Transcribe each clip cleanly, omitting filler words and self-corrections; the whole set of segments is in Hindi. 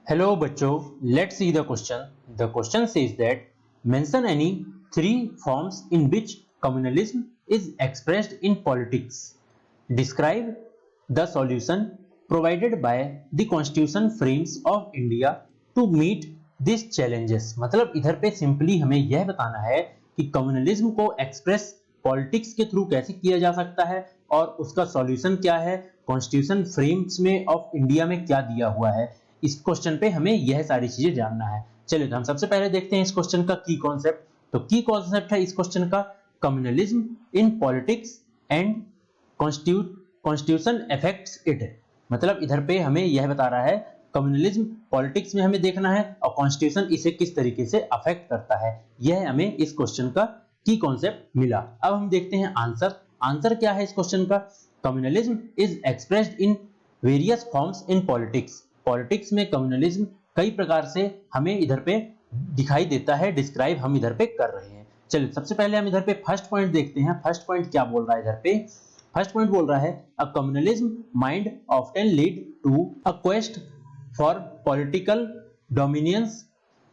Hello बच्चों, let's see the question. The question says that mention any three forms in which communalism is expressed in politics. Describe the solution provided by the constitution frames of India to meet these challenges. मतलब इधर पे सिंपली हमें यह बताना है कि कम्युनलिज्म को एक्सप्रेस पॉलिटिक्स के थ्रू कैसे किया जा सकता है और उसका सॉल्यूशन क्या है, कॉन्स्टिट्यूशन फ्रेम्स में ऑफ इंडिया में क्या दिया हुआ है। इस क्वेश्चन पे हमें यह सारी चीजें जानना है। चलिए तो हम सबसे पहले देखते हैं इस क्वेश्चन का की कॉन्सेप्ट। तो की कॉन्सेप्ट है इस क्वेश्चन का communalism in politics and constitution affects it. मतलब इधर पे हमें यह बता रहा है कम्युनलिज्म पॉलिटिक्स में हमें देखना है और कॉन्स्टिट्यूशन इसे किस तरीके से अफेक्ट करता है, यह हमें इस क्वेश्चन का की कॉन्सेप्ट मिला। अब हम देखते हैं आंसर क्या है इस क्वेश्चन का। Communalism is expressed in various forms in politics में कम्युनलिज्म कई प्रकार से हमें इधर पे दिखाई देता है, डिस्क्राइब हम इधर पे कर रहे हैं। चलिए सबसे पहले हम इधर पे फर्स्ट पॉइंट देखते हैं। फर्स्ट पॉइंट क्या बोल रहा है इधर पे? फर्स्ट पॉइंट बोल रहा है a communalism mind often lead to a quest for political dominance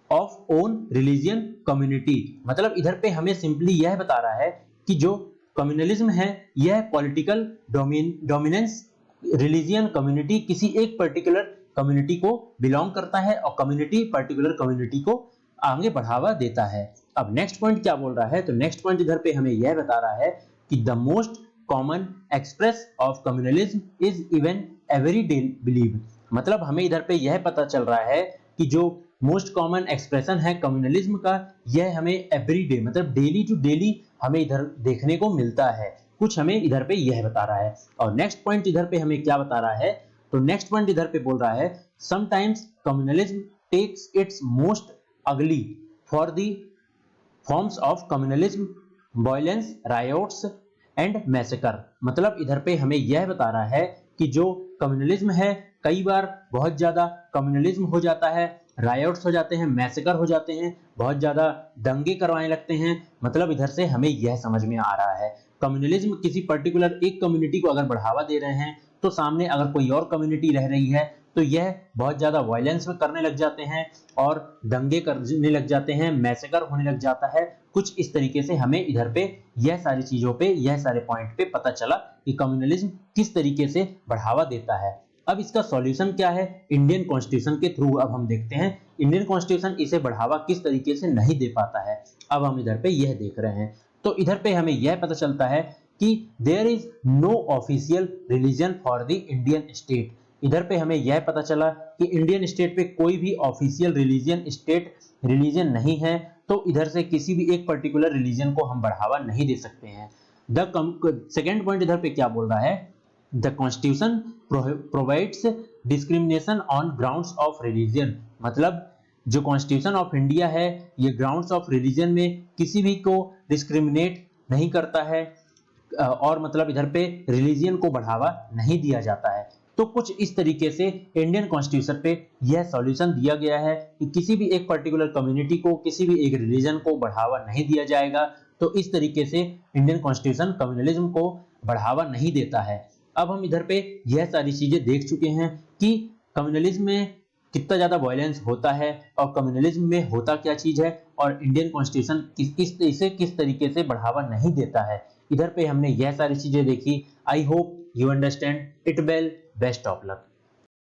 of own religion community. मतलब इधर पे हमें सिंपली यह बता रहा है कि जो कम्युनलिज्म है यह पॉलिटिकल डोमिनेंस रिलीजियन कम्युनिटी किसी एक पर्टिकुलर कम्युनिटी को बिलोंग करता है और कम्युनिटी पर्टिकुलर कम्युनिटी को आगे बढ़ावा देता है। अब नेक्स्ट पॉइंट क्या बोल रहा है? तो नेक्स्ट पॉइंट इधर पे हमें यह बता रहा है कि the most common express of communalism is even everyday believe. मतलब हमें इधर पे यह पता चल रहा है कि जो मोस्ट कॉमन एक्सप्रेशन है कम्युनलिज्म का यह हमें एवरीडे मतलब डेली टू डेली हमें इधर देखने को मिलता है। कुछ हमें इधर पे यह बता रहा है। और नेक्स्ट पॉइंट इधर पे हमें क्या बता रहा है? तो नेक्स्ट पॉइंट इधर पे बोल रहा है sometimes communalism takes its most ugly for the forms of communalism violence riots and massacre. मतलब इधर पे हमें यह बता रहा है कि जो कम्युनलिज्म है कई बार बहुत ज्यादा कम्युनलिज्म हो जाता है, रायोट्स हो जाते हैं, मैसेकर हो जाते हैं, बहुत ज्यादा दंगे करवाने लगते हैं। मतलब इधर से हमें यह समझ में आ रहा है कम्युनलिज्म किसी पर्टिकुलर एक कम्युनिटी को अगर बढ़ावा दे रहे हैं तो सामने अगर कोई और कम्युनिटी रह रही है तो यह बहुत ज्यादा वायलेंस में करने लग जाते हैं और दंगे करने लग जाते हैं, मैसेकर होने लग जाता है। कुछ इस तरीके से हमें इधर पे यह सारी चीजों पे यह सारे पॉइंट पे पता चला कि कम्युनलिज्म किस तरीके से बढ़ावा देता है। अब इसका सॉल्यूशन क्या है? इंडियन कॉन्स्टिट्यूशन के थ्रू अब हम देखते हैं इंडियन कॉन्स्टिट्यूशन इसे बढ़ावा किस तरीके से नहीं दे पाता है। अब हम इधर पे यह देख रहे हैं। तो इधर पे हमें यह पता चलता है कि there is no official religion for the Indian state. इधर पे हमें यह पता चला कि इंडियन स्टेट पे कोई भी ऑफिशियल रिलीजन स्टेट रिलीजन नहीं है, तो इधर से किसी भी एक पर्टिकुलर रिलीजन को हम बढ़ावा नहीं दे सकते हैं। सेकेंड पॉइंट इधर पे क्या बोल रहा है? The constitution provides discrimination on grounds of religion. मतलब जो कॉन्स्टिट्यूशन ऑफ इंडिया है ये ग्राउंड्स ऑफ रिलीजन में किसी भी को डिस्क्रिमिनेट नहीं करता है और मतलब इधर पे रिलीजियन को बढ़ावा नहीं दिया जाता है। तो कुछ इस तरीके से इंडियन कॉन्स्टिट्यूशन पे यह सॉल्यूशन दिया गया है कि किसी भी एक पर्टिकुलर कम्युनिटी को किसी भी एक रिलीजन को बढ़ावा नहीं दिया जाएगा। तो इस तरीके से इंडियन कॉन्स्टिट्यूशन कम्युनलिज्म को बढ़ावा नहीं देता है। अब हम इधर पे यह सारी चीजें देख चुके हैं कि कम्युनलिज्म में कितना ज्यादा वायलेंस होता है और कम्युनलिज्म में होता क्या चीज है और इंडियन कॉन्स्टिट्यूशन इसे किस तरीके से बढ़ावा नहीं देता है। इधर पे हमने यह सारी चीजें देखी। I hope you understand it well. Best of luck.